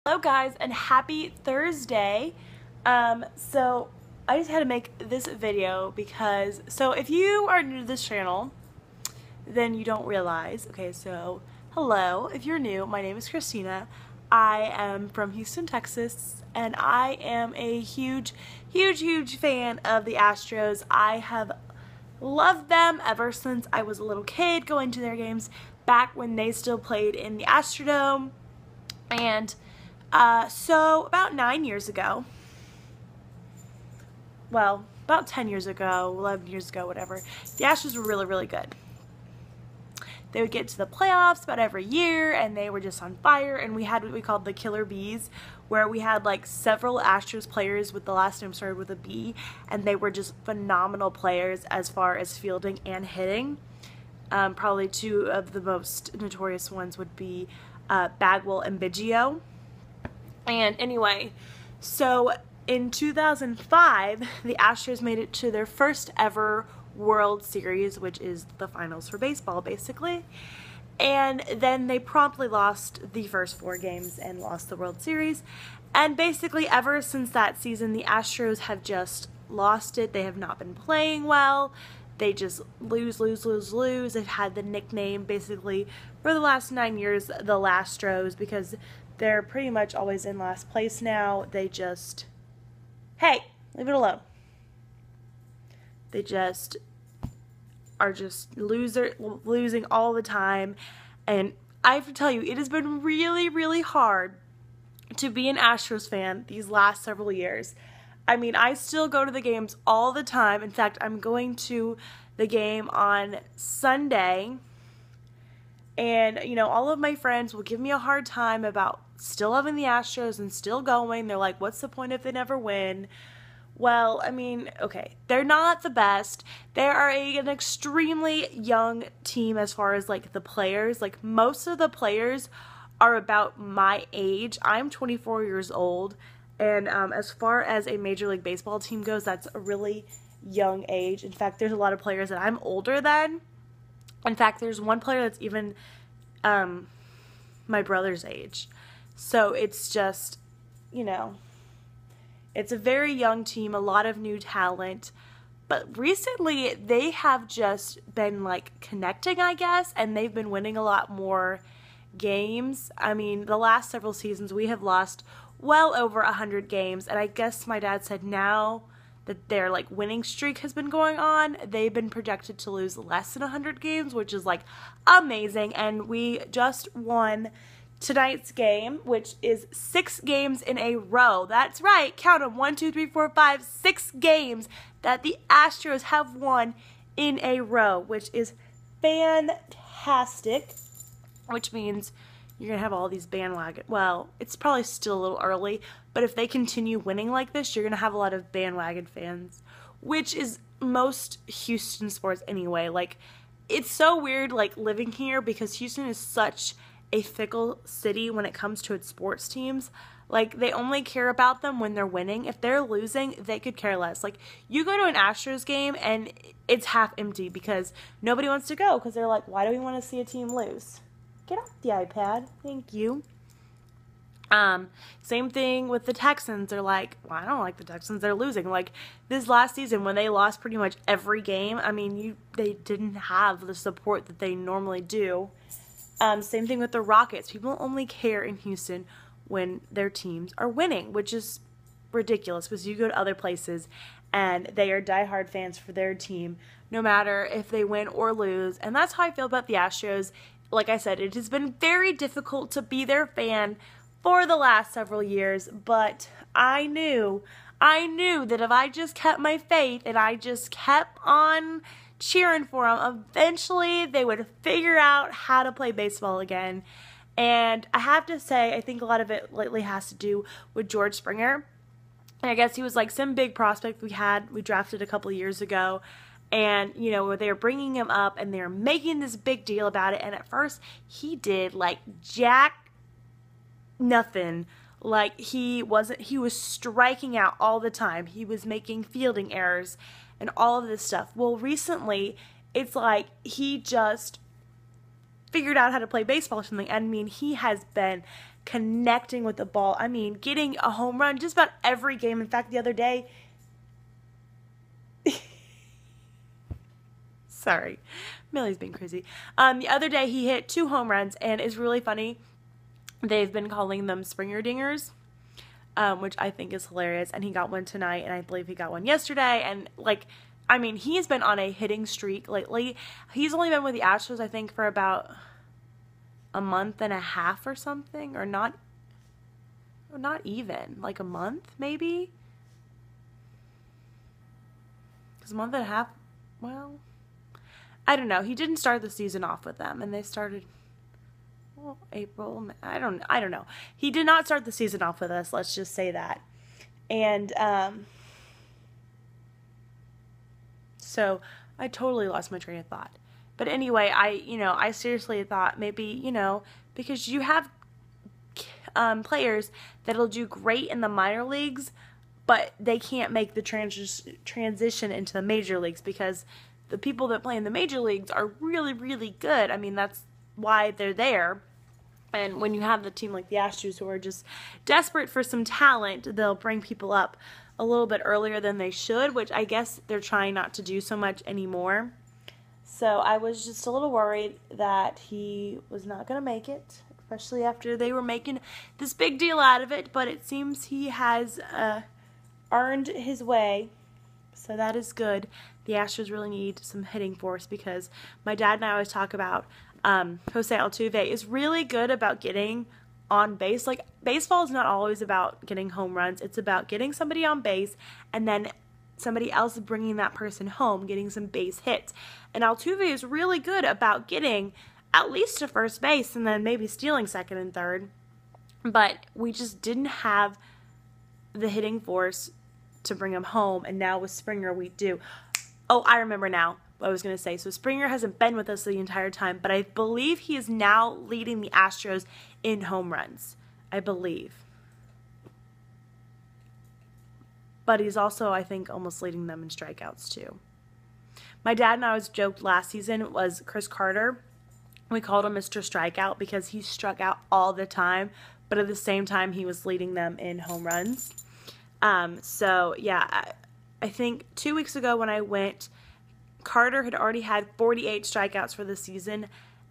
Hello guys, and happy Thursday. So I just had to make this video because, if you are new to this channel, then you don't realize. Okay, so hello, if you're new, my name is Christina. I am from Houston, Texas, and I am a huge fan of the Astros. I have loved them ever since I was a little kid, going to their games back when they still played in the Astrodome. And so about 9 years ago, well, about 10 years ago, 11 years ago, whatever, the Astros were really good. They would get to the playoffs about every year, and they were just on fire, and we had what we called the Killer Bees, where we had like several Astros players with the last name started with a B, and they were just phenomenal players as far as fielding and hitting. Probably two of the most notorious ones would be Bagwell and Biggio. And anyway, so in 2005, the Astros made it to their first ever World Series, which is the finals for baseball, basically. And then they promptly lost the first 4 games and lost the World Series. And basically, ever since that season, the Astros have just lost it. They have not been playing well. They just lose. They've had the nickname, basically, for the last 9 years, the Lastros, because they're pretty much always in last place now. They just, hey, leave it alone. They just are just losing all the time. And I have to tell you, it has been really hard to be an Astros fan these last several years. I mean, I still go to the games all the time. In fact, I'm going to the game on Sunday. And, you know, all of my friends will give me a hard time about still loving the Astros and still going. They're like, what's the point if they never win? Well, I mean, okay, they're not the best. They are an extremely young team as far as, like, the players. Like, most of the players are about my age. I'm 24 years old. And as far as a Major League Baseball team goes, that's a really young age. In fact, there's a lot of players that I'm older than. In fact, there's one player that's even my brother's age. So it's just, you know, it's a very young team, a lot of new talent. But recently, they have just been, like, connecting, I guess, and they've been winning a lot more games. I mean, the last several seasons, we have lost well over 100 games, and I guess my dad said now that their, like, winning streak has been going on, they've been projected to lose less than 100 games, which is, like, amazing. And we just won tonight's game, which is 6 games in a row. That's right, count them, 1, 2, 3, 4, 5, 6 games that the Astros have won in a row, which is fantastic, which means you're going to have all these bandwagon. Well, it's probably still a little early, but if they continue winning like this, you're going to have a lot of bandwagon fans, which is most Houston sports anyway. Like, it's so weird, like, living here, because Houston is such a fickle city when it comes to its sports teams. Like, they only care about them when they're winning. If they're losing, they could care less. Like, you go to an Astros game and it's half empty because nobody wants to go because they're like, why do we want to see a team lose? Get off the iPad. Thank you. Same thing with the Texans. They're like, well, I don't like the Texans. They're losing. Like, this last season when they lost pretty much every game, I mean, they didn't have the support that they normally do. Same thing with the Rockets. People only care in Houston when their teams are winning, which is ridiculous because you go to other places and they are diehard fans for their team no matter if they win or lose. And that's how I feel about the Astros. Like I said, it has been very difficult to be their fan for the last several years, but I knew that if I just kept my faith and I just kept on cheering for them, eventually they would figure out how to play baseball again. And I have to say, I think a lot of it lately has to do with George Springer. And I guess he was like some big prospect we drafted a couple years ago. And, you know, they were bringing him up and they were making this big deal about it. And at first, he did, like, jack nothing. Like, he was striking out all the time. He was making fielding errors and all of this stuff. Well, recently, it's like he just figured out how to play baseball or something. I mean, he has been connecting with the ball. I mean, getting a home run just about every game. In fact, the other day, sorry, Millie's being crazy. The other day he hit 2 home runs, and it's really funny. They've been calling them Springer Dingers, which I think is hilarious. And he got one tonight, and I believe he got one yesterday. And like, I mean, he's been on a hitting streak lately. He's only been with the Astros, I think, for about a month and a half or something, or not even, like a month maybe. Because a month and a half, well, I don't know. He didn't start the season off with them, and they started, well, April, I don't know. He did not start the season off with us, let's just say that. And so I totally lost my train of thought. But anyway, I seriously thought maybe, because you have players that'll do great in the minor leagues, but they can't make the transition into the major leagues because the people that play in the major leagues are really, really good. I mean, that's why they're there. And when you have the team like the Astros who are just desperate for some talent, they'll bring people up a little bit earlier than they should, which I guess they're trying not to do so much anymore. So I was just a little worried that he was not going to make it, especially after they were making this big deal out of it. But it seems he has earned his way, so that is good. The Astros really need some hitting force because my dad and I always talk about Jose Altuve is really good about getting on base. Like, baseball is not always about getting home runs. It's about getting somebody on base and then somebody else bringing that person home, getting some base hits. And Altuve is really good about getting at least to first base and then maybe stealing second and third. But we just didn't have the hitting force to bring him home, and now with Springer we do. Oh, I remember now what I was going to say. So Springer hasn't been with us the entire time, but I believe he is now leading the Astros in home runs. I believe. But he's also, I think, almost leading them in strikeouts too. My dad and I always joked last season was Chris Carter. We called him Mr. Strikeout because he struck out all the time, but at the same time he was leading them in home runs. So yeah, I think 2 weeks ago when I went, Carter had already had 48 strikeouts for the season,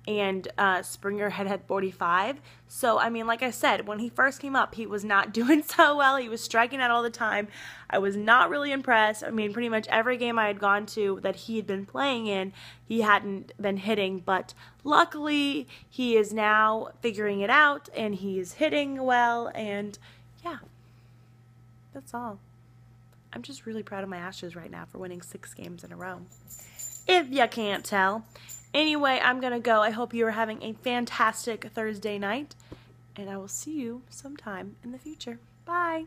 and Springer had had 45. So, I mean, like I said, when he first came up, he was not doing so well. He was striking out all the time. I was not really impressed. I mean, pretty much every game I had gone to that he had been playing in, he hadn't been hitting. But luckily, he is now figuring it out, and he is hitting well, and yeah, that's all. I'm just really proud of my Astros right now for winning 6 games in a row, if you can't tell. Anyway, I'm going to go. I hope you are having a fantastic Thursday night, and I will see you sometime in the future. Bye.